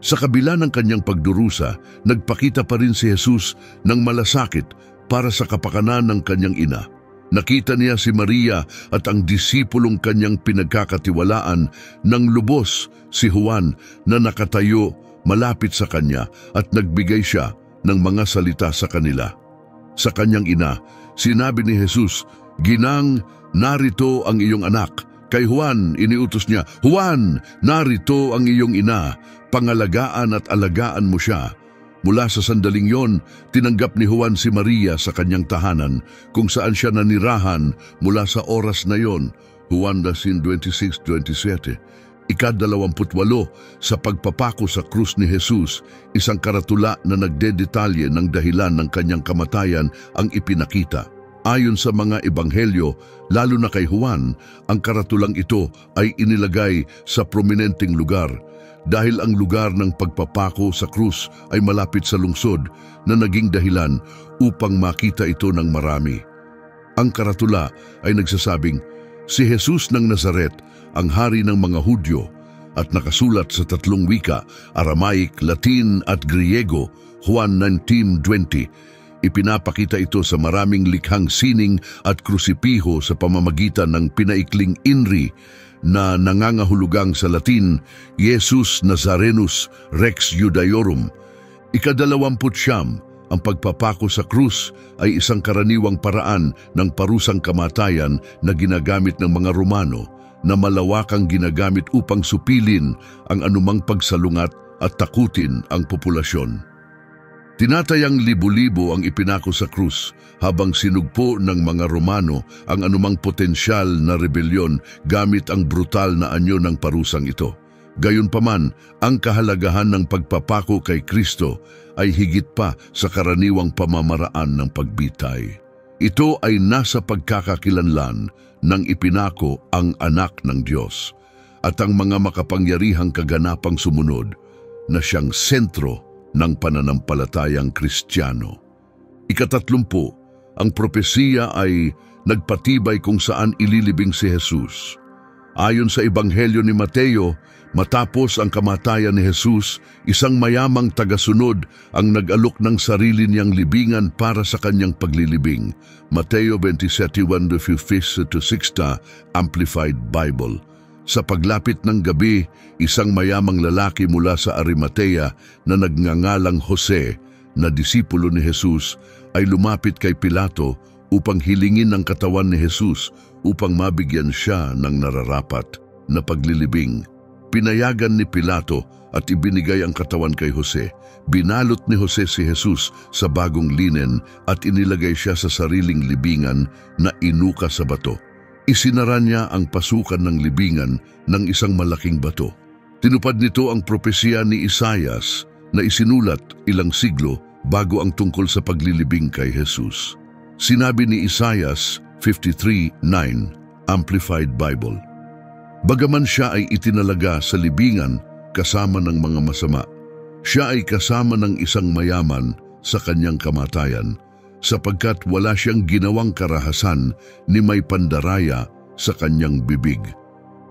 Sa kabila ng kanyang pagdurusa, nagpakita pa rin si Jesus ng malasakit para sa kapakanan ng kanyang ina. Nakita niya si Maria at ang disipulong kanyang pinagkakatiwalaan ng lubos si Juan na nakatayo malapit sa kanya at nagbigay siya ng mga salita sa kanila. Sa kanyang ina, sinabi ni Jesus, "Ginang, narito ang iyong anak." Kay Juan, iniutos niya, "Juan, narito ang iyong ina, pangalagaan at alagaan mo siya." Mula sa sandaling yon, tinanggap ni Juan si Maria sa kanyang tahanan kung saan siya nanirahan mula sa oras na yon. Juan 26:27. Ika-28, sa pagpapako sa krus ni Jesus, isang karatula na nagdedetalye ng dahilan ng kanyang kamatayan ang ipinakita. Ayon sa mga ebanghelyo, lalo na kay Juan, ang karatulang ito ay inilagay sa prominenteng lugar dahil ang lugar ng pagpapako sa krus ay malapit sa lungsod na naging dahilan upang makita ito ng marami. Ang karatula ay nagsasabing, "Si Jesus ng Nazaret, ang hari ng mga Hudyo," at nakasulat sa 3 wika, Aramaic, Latin at Griego, Juan 19:20. Ipinapakita ito sa maraming likhang sining at krusipiho sa pamamagitan ng pinaikling inri na nangangahulugang sa Latin, Jesus Nazarenus Rex Judaeorum. Ika-29, ang pagpapako sa krus ay isang karaniwang paraan ng parusang kamatayan na ginagamit ng mga Romano na malawakang ginagamit upang supilin ang anumang pagsalungat at takutin ang populasyon. Tinatayang libo-libo ang ipinako sa krus habang sinugpo ng mga Romano ang anumang potensyal na rebelyon gamit ang brutal na anyo ng parusang ito. Gayunpaman, ang kahalagahan ng pagpapako kay Kristo ay higit pa sa karaniwang pamamaraan ng pagbitay. Ito ay nasa pagkakakilanlan ng ipinako ang anak ng Diyos at ang mga makapangyarihang kaganapang sumunod na siyang sentro ng pananampalatayang Kristiyano. Ika-30, ang propesiya ay nagpatibay kung saan ililibing si Jesus. Ayon sa Ebanghelyo ni Mateo, matapos ang kamatayan ni Jesus, isang mayamang tagasunod ang nag-alok ng sarili niyang libingan para sa kanyang paglilibing. Mateo 27:5-6, Amplified Bible. Sa paglapit ng gabi, isang mayamang lalaki mula sa Arimatea na nagngangalang Jose, na disipulo ni Jesus, ay lumapit kay Pilato upang hilingin ang katawan ni Jesus upang mabigyan siya ng nararapat na paglilibing. Pinayagan ni Pilato at ibinigay ang katawan kay Jose. Binalot ni Jose si Jesus sa bagong linen at inilagay siya sa sariling libingan na inuka sa bato. Isinara niya ang pasukan ng libingan ng isang malaking bato. Tinupad nito ang propesya ni Isaias na isinulat ilang siglo bago ang tungkol sa paglilibing kay Jesus. Sinabi ni Isaias 53:9, Amplified Bible, "Bagaman siya ay itinalaga sa libingan kasama ng mga masama, siya ay kasama ng isang mayaman sa kanyang kamatayan, sapagkat wala siyang ginawang karahasan ni may pandaraya sa kanyang bibig."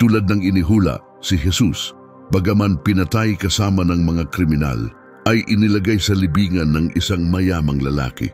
Tulad ng inihula, si Jesus, bagaman pinatay kasama ng mga kriminal, ay inilagay sa libingan ng isang mayamang lalaki.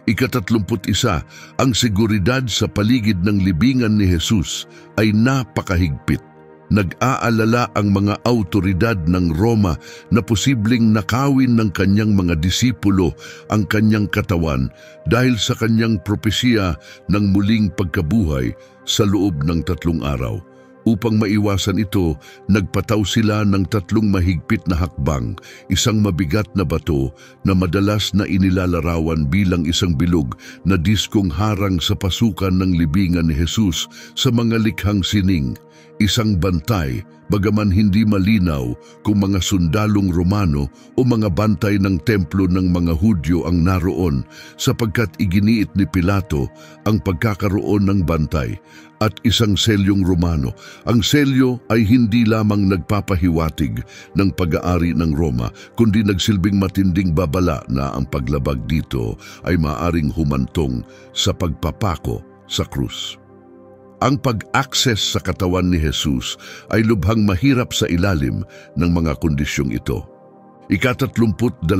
Ika-31, ang seguridad sa paligid ng libingan ni Jesus ay napakahigpit. Nag-aalala ang mga autoridad ng Roma na posibleng nakawin ng kanyang mga disipulo ang kanyang katawan dahil sa kanyang propesya ng muling pagkabuhay sa loob ng 3 araw. Upang maiwasan ito, nagpataw sila ng 3 mahigpit na hakbang, isang mabigat na bato na madalas na inilalarawan bilang isang bilog na diskong harang sa pasukan ng libingan ni Jesus sa mga likhang sining, isang bantay, bagaman hindi malinaw kung mga sundalong Romano o mga bantay ng templo ng mga Hudyo ang naroon, sapagkat iginiit ni Pilato ang pagkakaroon ng bantay at isang selyong Romano. Ang selyo ay hindi lamang nagpapahiwatig ng pag-aari ng Roma, kundi nagsilbing matinding babala na ang paglabag dito ay maaring humantong sa pagpapako sa krus. Ang pag-access sa katawan ni Jesus ay lubhang mahirap sa ilalim ng mga kondisyong ito. Ika-32,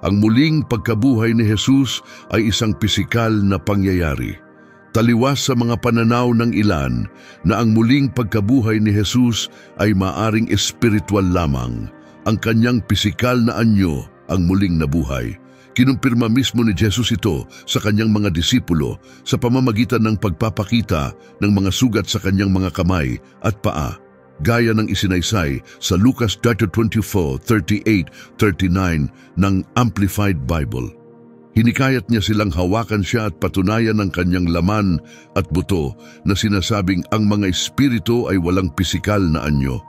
ang muling pagkabuhay ni Jesus ay isang pisikal na pangyayari. Taliwas sa mga pananaw ng ilan na ang muling pagkabuhay ni Jesus ay maaring espiritual lamang, ang kanyang pisikal na anyo ang muling nabuhay. Kinumpirma mismo ni Jesus ito sa kanyang mga disipulo sa pamamagitan ng pagpapakita ng mga sugat sa kanyang mga kamay at paa, gaya ng isinaysay sa Lucas 24:38-39 ng Amplified Bible. Hinikayat niya silang hawakan siya at patunayan ng kanyang laman at buto na sinasabing ang mga espiritu ay walang pisikal na anyo.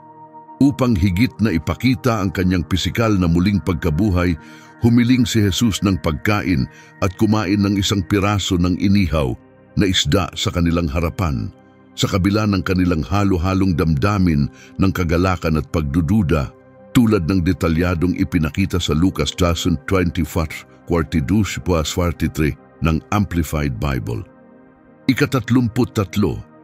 Upang higit na ipakita ang kanyang pisikal na muling pagkabuhay, humiling si Jesus ng pagkain at kumain ng isang piraso ng inihaw na isda sa kanilang harapan, sa kabila ng kanilang halo-halong damdamin ng kagalakan at pagdududa, tulad ng detalyadong ipinakita sa Lucas 24:42-43 ng Amplified Bible. Ika-33,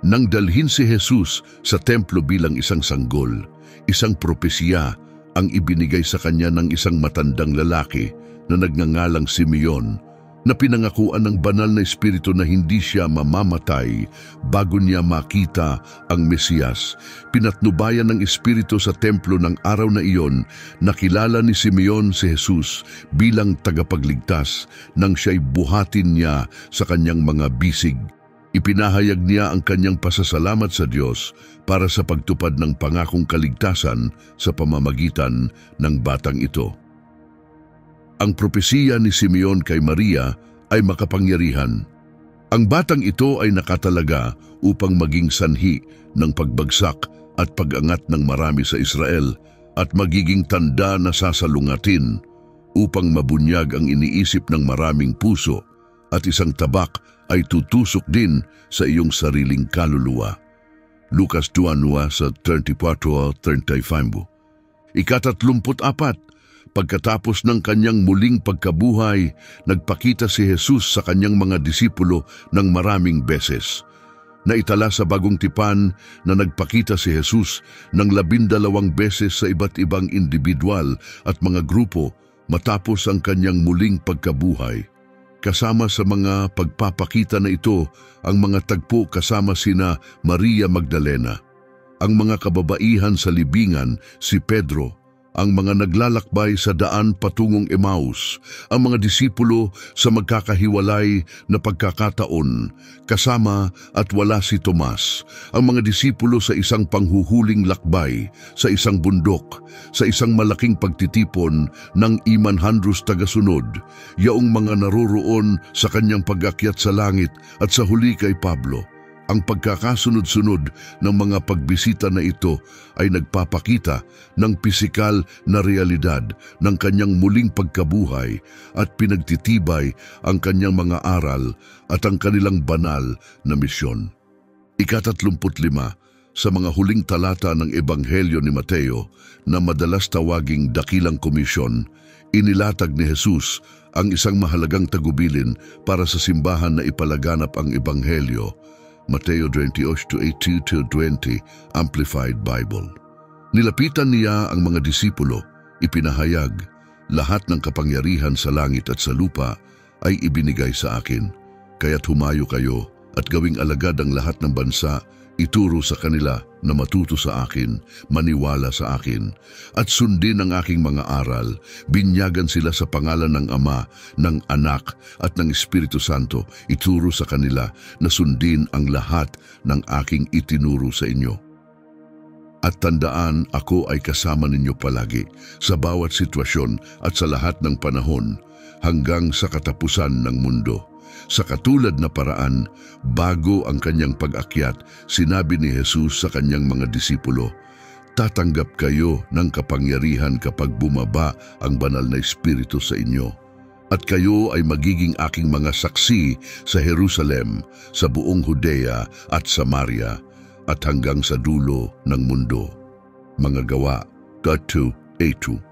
nang dalhin si Jesus sa templo bilang isang sanggol, isang propesya ang ibinigay sa kanya ng isang matandang lalaki na nagngangalang Simeon, na pinangakuan ng banal na espiritu na hindi siya mamamatay bago niya makita ang Mesiyas. Pinatnubayan ng espiritu sa templo ng araw na iyon, nakilala ni Simeon si Jesus bilang tagapagligtas nang siya'y buhatin niya sa kanyang mga bisig. Ipinahayag niya ang kanyang pasasalamat sa Diyos para sa pagtupad ng pangakong kaligtasan sa pamamagitan ng batang ito. Ang propesiya ni Simeon kay Maria ay makapangyarihan. Ang batang ito ay nakatalaga upang maging sanhi ng pagbagsak at pag-angat ng marami sa Israel at magiging tanda na sasalungatin upang mabunyag ang iniisip ng maraming puso at isang tabak ay tutusok din sa iyong sariling kaluluwa. Lucas 2:34-35. Ika-34, pagkatapos ng kanyang muling pagkabuhay, nagpakita si Jesus sa kanyang mga disipulo ng maraming beses. Naitala sa Bagong Tipan na nagpakita si Jesus ng 12 beses sa iba't ibang individual at mga grupo matapos ang kanyang muling pagkabuhay. Kasama sa mga pagpapakita na ito ang mga tagpo kasama sina Maria Magdalena, ang mga kababaihan sa libingan si Pedro ang mga naglalakbay sa daan patungong Emmaus, ang mga disipulo sa magkakahiwalay na pagkakataon, kasama at wala si Tomas, ang mga disipulo sa isang panghuhuling lakbay, sa isang bundok, sa isang malaking pagtitipon ng 100 tagasunod, yaong mga naroroon sa kanyang pag-akyat sa langit at sa huli kay Pablo. Ang pagkakasunod-sunod ng mga pagbisita na ito ay nagpapakita ng pisikal na realidad ng kanyang muling pagkabuhay at pinagtitibay ang kanyang mga aral at ang kanilang banal na misyon. Ika-35 sa mga huling talata ng Ebanghelyo ni Mateo na madalas tawaging dakilang komisyon, inilatag ni Jesus ang isang mahalagang tagubilin para sa simbahan na ipalaganap ang Ebanghelyo. Mateo 28:18-20, Amplified Bible. Nilapitan niya ang mga disipulo, ipinahayag, lahat ng kapangyarihan sa langit at sa lupa ay ibinigay sa akin. Kaya't humayo kayo at gawing alagad ang lahat ng bansa, ituro sa kanila na matuto sa akin, maniwala sa akin, at sundin ang aking mga aral, binyagan sila sa pangalan ng Ama, ng Anak, at ng Espiritu Santo, ituro sa kanila na sundin ang lahat ng aking itinuro sa inyo. At tandaan, ako ay kasama ninyo palagi, sa bawat sitwasyon at sa lahat ng panahon, hanggang sa katapusan ng mundo. Sa katulad na paraan, bago ang kanyang pag-akyat, sinabi ni Jesus sa kanyang mga disipulo, tatanggap kayo ng kapangyarihan kapag bumaba ang banal na Espiritu sa inyo. At kayo ay magiging aking mga saksi sa Jerusalem, sa buong Judea at Samaria, at hanggang sa dulo ng mundo. Mga Gawa 2:8.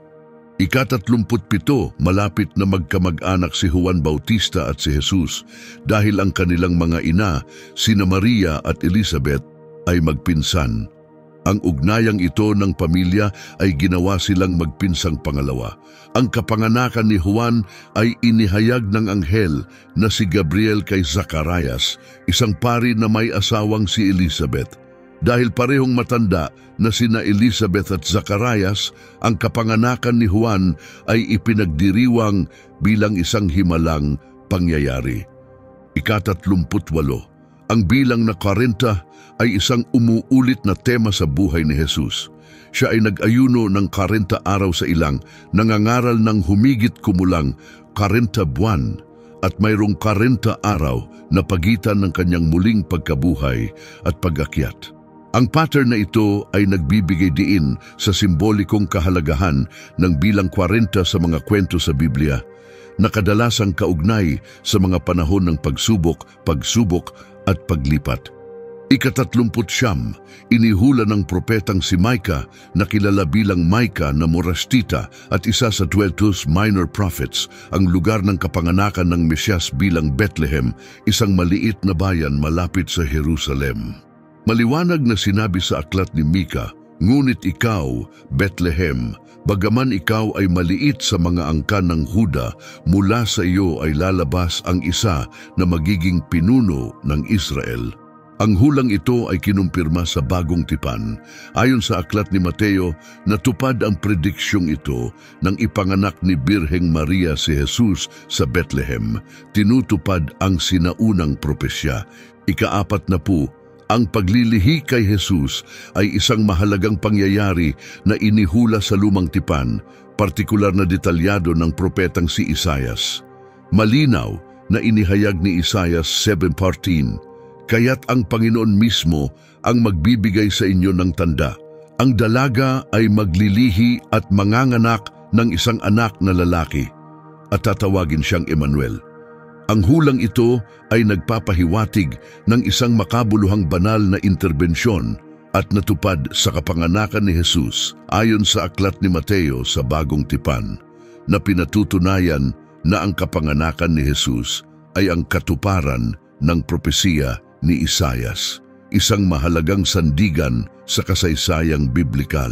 Ika-37, malapit na magkamag-anak si Juan Bautista at si Jesus dahil ang kanilang mga ina, sina Maria at Elizabeth, ay magpinsan. Ang ugnayang ito ng pamilya ay ginawa silang magpinsang pangalawa. Ang kapanganakan ni Juan ay inihayag ng anghel na si Gabriel kay Zacarias, isang pari na may asawang si Elizabeth. Dahil parehong matanda na sina Elizabeth at Zacarias, ang kapanganakan ni Juan ay ipinagdiriwang bilang isang himalang pangyayari. Ika-38, ang bilang na 40 ay isang umuulit na tema sa buhay ni Jesus. Siya ay nag-ayuno ng 40 araw sa ilang, nangangaral ng humigit kumulang 40 buwan, at mayroong 40 araw na pagitan ng kanyang muling pagkabuhay at pag-akyat. Ang pattern na ito ay nagbibigay diin sa simbolikong kahalagahan ng bilang 40 sa mga kwento sa Biblia, na kadalasang kaugnay sa mga panahon ng pagsubok at paglipat. Ika-39, inihula ng propetang si Micah na kilala bilang Micah na Morastita at isa sa 12 minor prophets, ang lugar ng kapanganakan ng Mesyas bilang Bethlehem, isang maliit na bayan malapit sa Jerusalem. Maliwanag na sinabi sa aklat ni Mika, ngunit ikaw, Bethlehem, bagaman ikaw ay maliit sa mga angkan ng Huda, mula sa iyo ay lalabas ang isa na magiging pinuno ng Israel. Ang hulang ito ay kinumpirma sa Bagong Tipan. Ayon sa aklat ni Mateo, natupad ang prediksyong ito nang ipanganak ni Birheng Maria si Jesus sa Bethlehem. Tinutupad ang sinaunang propesya. Ika-40, ang paglilihi kay Jesus ay isang mahalagang pangyayari na inihula sa Lumang Tipan, partikular na detalyado ng propetang si Isaias. Malinaw na inihayag ni Isaias 7:14, kaya't ang Panginoon mismo ang magbibigay sa inyo ng tanda. Ang dalaga ay maglilihi at manganganak ng isang anak na lalaki, at tatawagin siyang Emmanuel. Ang hulang ito ay nagpapahiwatig ng isang makabuluhang banal na interbensyon at natupad sa kapanganakan ni Jesus ayon sa aklat ni Mateo sa Bagong Tipan, na pinatutunayan na ang kapanganakan ni Jesus ay ang katuparan ng propesiya ni Isaias, isang mahalagang sandigan sa kasaysayang biblikal.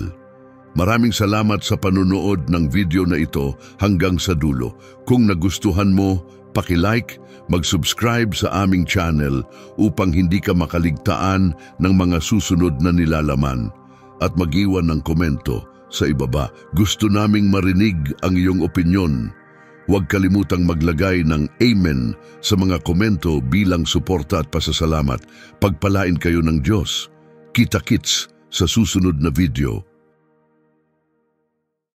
Maraming salamat sa panunood ng video na ito hanggang sa dulo. Kung nagustuhan mo, paki-like, mag-subscribe sa aming channel upang hindi ka makaligtaan ng mga susunod na nilalaman, at mag-iwan ng komento sa ibaba. Gusto naming marinig ang iyong opinyon. Huwag kalimutang maglagay ng Amen sa mga komento bilang suporta at pasasalamat. Pagpalain kayo ng Diyos. Kita-kits sa susunod na video.